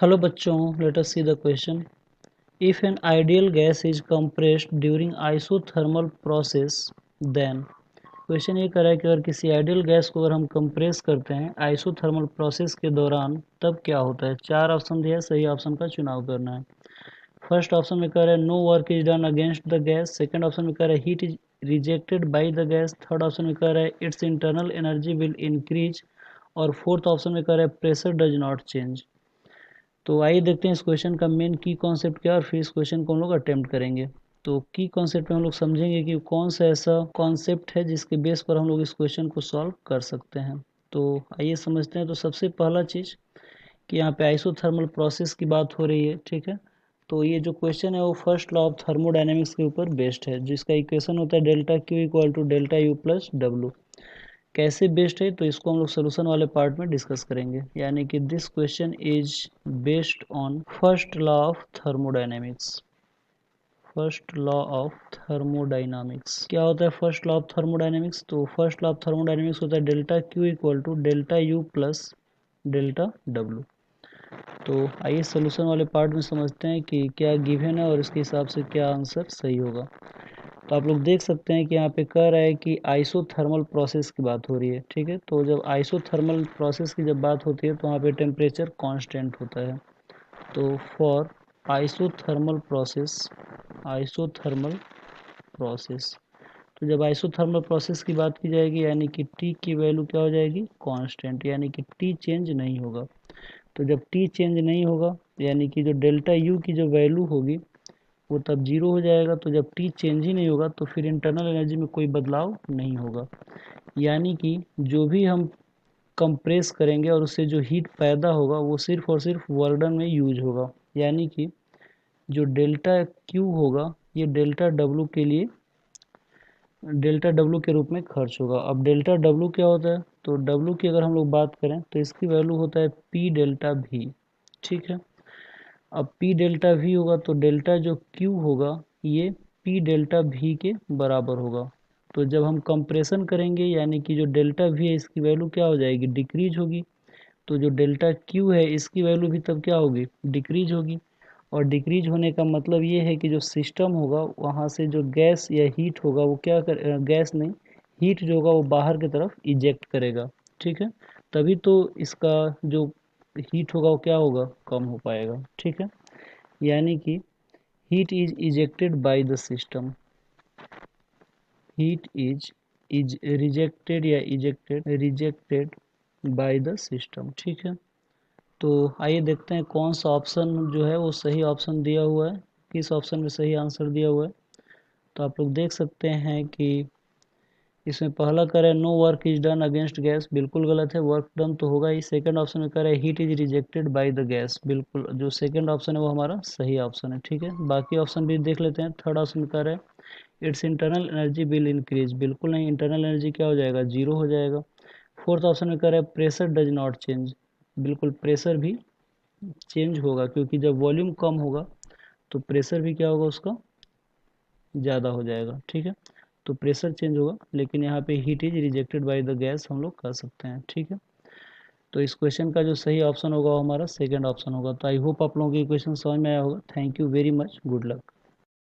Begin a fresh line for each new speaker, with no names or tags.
Hello बच्चों, let us see the question. If an ideal gas is compressed during isothermal process, then question ये कर रहा है कि अगर किसी आइडियल गैस को अगर हम कंप्रेस करते हैं आइसोथर्मल प्रोसेस के दौरान तब क्या होता है। चार ऑप्शन दिया है, सही ऑप्शन का चुनाव करना है। फर्स्ट ऑप्शन में कह रहा है no work is done against the gas. Second option में कह रहा है heat is rejected by the gas. Third option में कह रहा है it's internal energy will increase. और फोर्थ ऑप्शन में कह रहा है प्रेशर डज नॉट चेंज। तो आइए देखते हैं इस क्वेश्चन का मेन की कॉन्सेप्ट क्या है और फिर इस क्वेश्चन को हम लोग अटेम्प्ट करेंगे। तो की कॉन्सेप्ट में हम लोग समझेंगे कि कौन सा ऐसा कॉन्सेप्ट है जिसके बेस पर हम लोग इस क्वेश्चन को सॉल्व कर सकते हैं। तो आइए समझते हैं। तो सबसे पहला चीज़ कि यहाँ पे आइसोथर्मल प्रोसेस की बात हो रही है, ठीक है। तो ये जो क्वेश्चन है वो फर्स्ट लॉ ऑफ थर्मोडायनेमिक्स के ऊपर बेस्ड है, जिसका इक्वेशन होता है delta Q equal to delta U plus W. कैसे बेस्ड है तो इसको हम लोग सोल्यूशन वाले पार्ट में डिस्कस करेंगे। यानी कि this question is based on first law of thermodynamics. First law of thermodynamics क्या होता है? फर्स्ट लॉ ऑफ थर्मोडायनेमिक्स, तो फर्स्ट लॉ ऑफ थर्मोडायनेमिक्स होता है delta Q equal to delta U plus delta W. तो आइए सोल्यूशन वाले part में समझते हैं कि क्या गिवन है और इसके हिसाब से क्या आंसर सही होगा। तो आप लोग देख सकते हैं कि यहाँ पे कह रहा है कि आइसोथर्मल प्रोसेस की बात हो रही है, ठीक है। तो जब आइसोथर्मल प्रोसेस की जब बात होती है तो वहाँ पे टेम्परेचर कांस्टेंट होता है। तो for isothermal process, isothermal process, तो जब आइसोथर्मल प्रोसेस की बात की जाएगी यानी कि टी की वैल्यू क्या हो जाएगी? कांस्टेंट, यानी कि टी चेंज नहीं होगा। तो जब टी चेंज नहीं होगा यानी कि जो डेल्टा यू की जो वैल्यू होगी वो तब जीरो हो जाएगा। तो जब टी चेंज ही नहीं होगा तो फिर इंटरनल एनर्जी में कोई बदलाव नहीं होगा। यानी कि जो भी हम कंप्रेस करेंगे और उससे जो हीट पैदा होगा वो सिर्फ और सिर्फ वर्डन में यूज होगा। यानी कि जो डेल्टा क्यू होगा ये डेल्टा डब्लू के लिए डेल्टा डब्लू के रूप में खर्च होगा। अब डेल्टा डब्लू क्या होता है? तो डब्लू की अगर हम लोग बात करें तो इसकी वैल्यू होता है पी डेल्टा वी, ठीक है। अब पी डेल्टा वी होगा तो डेल्टा जो क्यू होगा ये पी डेल्टा वी के बराबर होगा। तो जब हम कंप्रेशन करेंगे यानी कि जो डेल्टा वी है इसकी वैल्यू क्या हो जाएगी? डिक्रीज होगी। तो जो डेल्टा क्यू है इसकी वैल्यू भी तब क्या होगी? डिक्रीज होगी। और डिक्रीज होने का मतलब ये है कि जो सिस्टम होगा वहाँ से जो गैस या हीट होगा वो क्या कर गैस नहीं, हीट जो होगा वो बाहर की तरफ इजेक्ट करेगा, ठीक है। तभी तो इसका जो हीट होगा वो क्या होगा? कम हो पाएगा, ठीक है। यानी कि heat is ejected by the system, heat is rejected या ejected, rejected by the system, ठीक है। तो आइए देखते हैं कौन सा ऑप्शन जो है वो सही ऑप्शन दिया हुआ है, किस ऑप्शन में सही आंसर दिया हुआ है। तो आप लोग देख सकते हैं कि इसमें पहला कह रहा है no work is done against gas, बिल्कुल गलत है, वर्क डन तो होगा ही। सेकंड ऑप्शन में कह रहा है heat is rejected by the gas, बिल्कुल जो सेकंड ऑप्शन है वो हमारा सही ऑप्शन है, ठीक है। बाकी ऑप्शन भी देख लेते हैं। थर्ड ऑप्शन में कह रहा है it's internal energy will increase, बिल्कुल नहीं, इंटरनल एनर्जी क्या हो जाएगा? जीरो हो जाएगा। फोर्थ ऑप्शन में कह रहा है प्रेशर डज नॉट चेंज, बिल्कुल प्रेशर भी चेंज होगा क्योंकि जब वॉल्यूम कम होगा तो प्रेशर भी क्या होगा? उसका ज़्यादा हो जाएगा, ठीक है। तो प्रेशर चेंज होगा लेकिन यहाँ पे heat is rejected by the gas हम लोग कर सकते हैं, ठीक है। तो इस क्वेश्चन का जो सही ऑप्शन होगा वो हमारा सेकंड ऑप्शन होगा। तो आई होप आप लोगों को ये क्वेश्चन समझ में आया होगा। Thank you very much, good luck.